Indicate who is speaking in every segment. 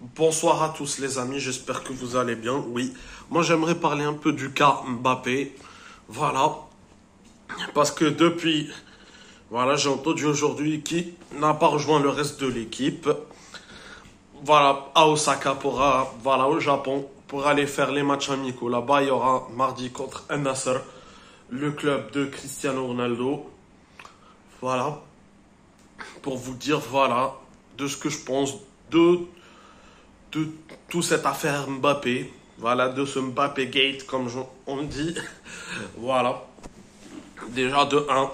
Speaker 1: Bonsoir à tous les amis, j'espère que vous allez bien. Oui, moi j'aimerais parler un peu du cas Mbappé. Voilà, parce que j'ai entendu aujourd'hui qu'il n'a pas rejoint le reste de l'équipe. Voilà, à Osaka au Japon, pour aller faire les matchs amicaux. Là-bas, il y aura mardi contre Al Nassr, le club de Cristiano Ronaldo. Voilà, pour vous dire, de ce que je pense de de toute cette affaire Mbappé, de ce Mbappé Gate, comme on dit. Voilà, déjà de un,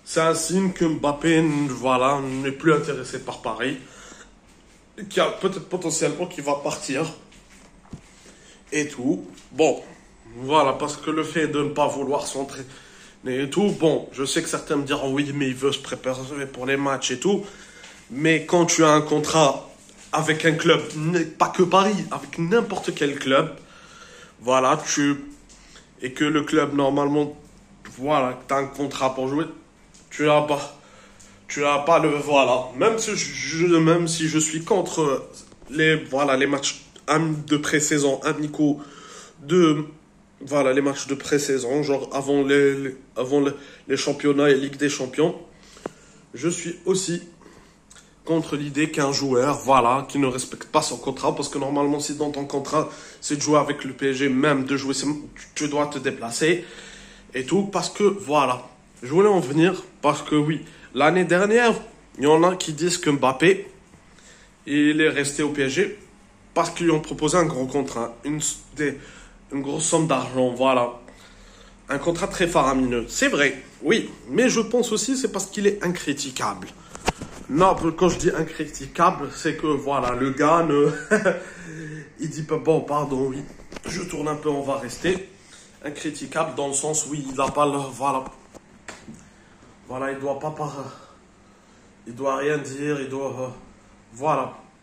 Speaker 1: c'est un signe que Mbappé, n'est plus intéressé par Paris, qu'il y a peut-être potentiellement qu'il va partir et tout. Bon, parce que le fait de ne pas vouloir s'entraîner et tout, bon, je sais que certains me diront oui, mais il veut se préparer pour les matchs et tout, mais quand tu as un contrat avec un club, pas que Paris, avec n'importe quel club, et que le club, normalement, tu as un contrat pour jouer, tu as pas même si je suis contre les matchs de pré-saison amicaux, de, les matchs de pré-saison, genre avant les championnats et Ligue des Champions, je suis aussi contre l'idée qu'un joueur, qui ne respecte pas son contrat, parce que normalement, si dans ton contrat, c'est de jouer avec le PSG, même de jouer, tu dois te déplacer, et tout, parce que, je voulais en venir, parce que oui, l'année dernière, il y en a qui disent que Mbappé, il est resté au PSG, parce qu'ils lui ont proposé un gros contrat, une grosse somme d'argent, un contrat très faramineux. C'est vrai, oui, mais je pense aussi c'est parce qu'il est incritiquable. Non, quand je dis incritiquable, c'est que le gars ne. Il dit pas, bon, pardon, oui, je tourne un peu, on va rester. Incritiquable dans le sens où il n'a pas le. Il doit pas. Il doit rien dire, il doit.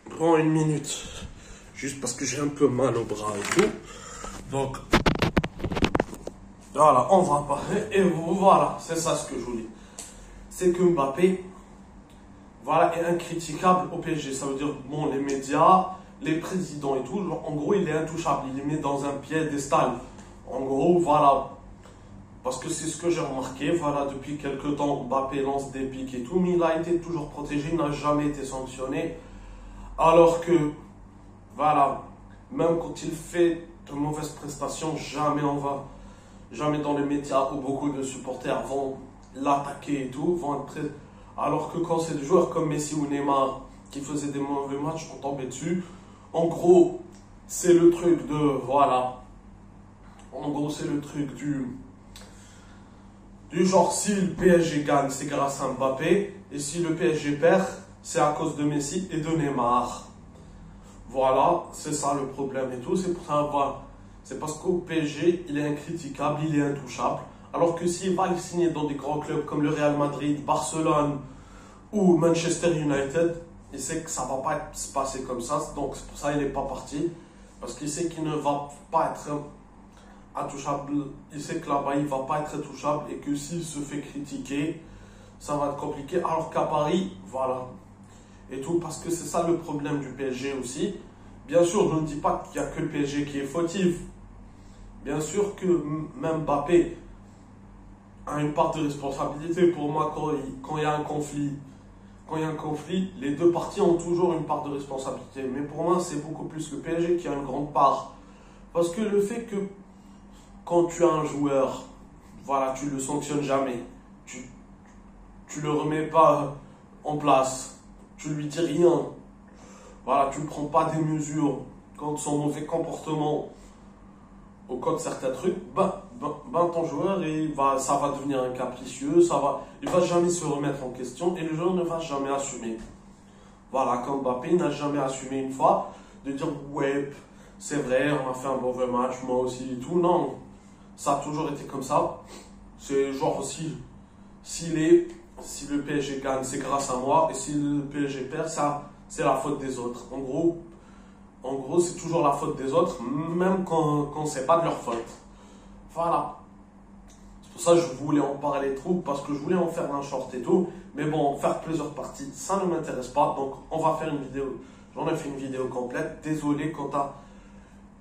Speaker 1: Prends une minute. Juste parce que j'ai un peu mal au bras et tout. Donc. On va parler. Et c'est ça ce que je vous dis. C'est que Mbappé. Est incritiquable au PSG. Ça veut dire, bon, les médias, les présidents et tout, en gros, il est intouchable. Il est mis dans un piédestal. En gros, parce que c'est ce que j'ai remarqué, depuis quelques temps, Mbappé lance des pics et tout, mais il a été toujours protégé, il n'a jamais été sanctionné. Alors que, même quand il fait de mauvaises prestations, jamais dans les médias où beaucoup de supporters vont l'attaquer et tout, vont être très. Alors que quand c'est des joueurs comme Messi ou Neymar qui faisaient des mauvais matchs, on tombait dessus. En gros, c'est le truc En gros, c'est le truc du genre, si le PSG gagne, c'est grâce à Mbappé. Et si le PSG perd, c'est à cause de Messi et de Neymar. C'est ça le problème et tout. C'est pour ça, c'est parce qu'au PSG, il est incritiquable, il est intouchable. Alors que s'il va le signer dans des grands clubs comme le Real Madrid, Barcelone ou Manchester United, il sait que ça ne va pas se passer comme ça. Donc c'est pour ça qu'il n'est pas parti. Parce qu'il sait qu'il ne va pas être intouchable. Il sait que là-bas, il ne va pas être intouchable. Et que s'il se fait critiquer, ça va être compliqué. Alors qu'à Paris, Et tout, parce que c'est ça le problème du PSG aussi. Bien sûr, je ne dis pas qu'il n'y a que le PSG qui est fautif. Bien sûr que même Mbappé a une part de responsabilité. Pour moi, quand il y a un conflit, les deux parties ont toujours une part de responsabilité. Mais pour moi, c'est beaucoup plus le PSG qui a une grande part. Parce que le fait que quand tu as un joueur, tu le sanctionnes jamais. Tu le remets pas en place. Tu lui dis rien. Tu ne prends pas des mesures contre son mauvais comportement ou contre certains trucs, ton joueur, ça va devenir un capricieux, il va jamais se remettre en question et le joueur ne va jamais assumer. Comme Mbappé n'a jamais assumé une fois de dire ouais, c'est vrai, on a fait un mauvais match, moi aussi et tout. Non, ça a toujours été comme ça. C'est genre si le PSG gagne, c'est grâce à moi, et si le PSG perd, ça c'est la faute des autres. En gros, c'est toujours la faute des autres, même quand c'est pas de leur faute. C'est pour ça que je voulais en parler trop, parce que je voulais en faire un short et tout. Mais bon, faire plusieurs parties, ça ne m'intéresse pas. Donc, on va faire une vidéo J'en ai fait une vidéo complète. Désolé quant à...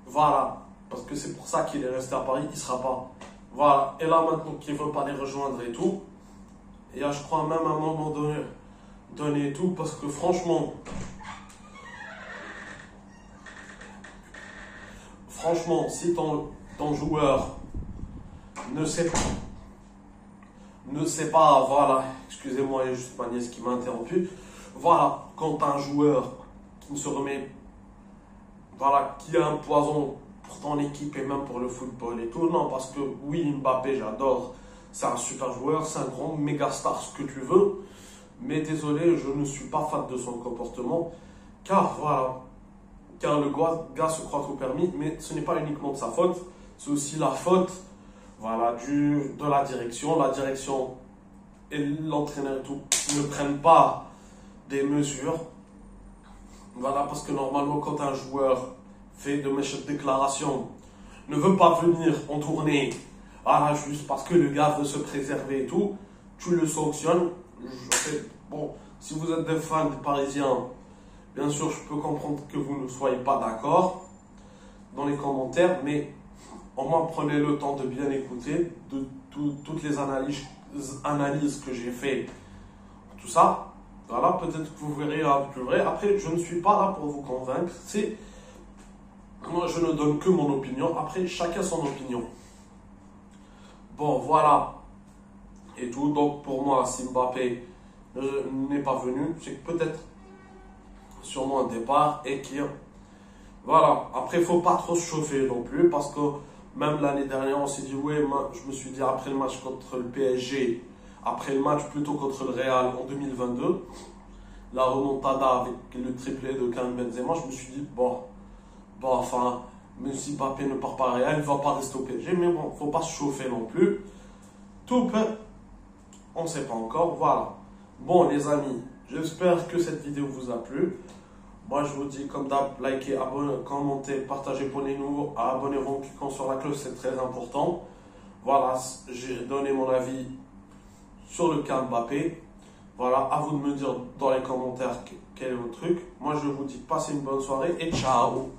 Speaker 1: Voilà. Parce que c'est pour ça qu'il est resté à Paris. Il ne sera pas. Voilà. Et là, maintenant qu'il ne veut pas les rejoindre et tout. Et là, je crois même à un moment donné et tout. Parce que franchement, si ton joueur ne sait pas, voilà, excusez-moi, il y a juste ma nièce qui m'a interrompu. Voilà, quand un joueur qui ne se remet, voilà, qui a un poison pour ton équipe et même pour le football et tout, non, parce que oui, Mbappé, j'adore, c'est un super joueur, c'est un grand méga star, ce que tu veux, mais désolé, je ne suis pas fan de son comportement, car voilà, car le gars se croit tout permis, mais ce n'est pas uniquement de sa faute, c'est aussi la faute, voilà, de la direction. La direction et l'entraîneur et tout ne prennent pas des mesures. Voilà, parce que normalement, quand un joueur fait de méchantes déclarations, ne veut pas venir en tournée, voilà, juste parce que le gars veut se préserver et tout, tu le sanctionnes. Bon, si vous êtes des fans des Parisiens, bien sûr, je peux comprendre que vous ne soyez pas d'accord dans les commentaires, mais au moins prenez le temps de bien écouter de toutes les analyses que j'ai fait, tout ça. Voilà, peut-être que vous verrez plus vrai. Après, je ne suis pas là pour vous convaincre. Moi, je ne donne que mon opinion. Après, chacun son opinion. Bon, voilà. Et tout. Donc, pour moi, si Mbappé n'est pas venu, c'est peut-être sûrement un départ et qu'il... Voilà. Après, il ne faut pas trop se chauffer non plus parce que même l'année dernière, on s'est dit, ouais, je me suis dit après le match contre le PSG, après le match plutôt contre le Real en 2022, la remontada avec le triplé de Karim Benzema, je me suis dit, bon, enfin, même si Mbappé ne part pas à Real, il ne va pas rester au PSG, mais bon, il ne faut pas se chauffer non plus. Tout peut, on ne sait pas encore, voilà. Bon, les amis, j'espère que cette vidéo vous a plu. Moi, je vous dis, comme d'hab, likez, abonnez, commentez, partagez pour les nouveaux, abonnez-vous, cliquant sur la cloche, c'est très important. Voilà, j'ai donné mon avis sur le cas Mbappé. Voilà, à vous de me dire dans les commentaires quel est votre truc. Moi, je vous dis, passez une bonne soirée et ciao!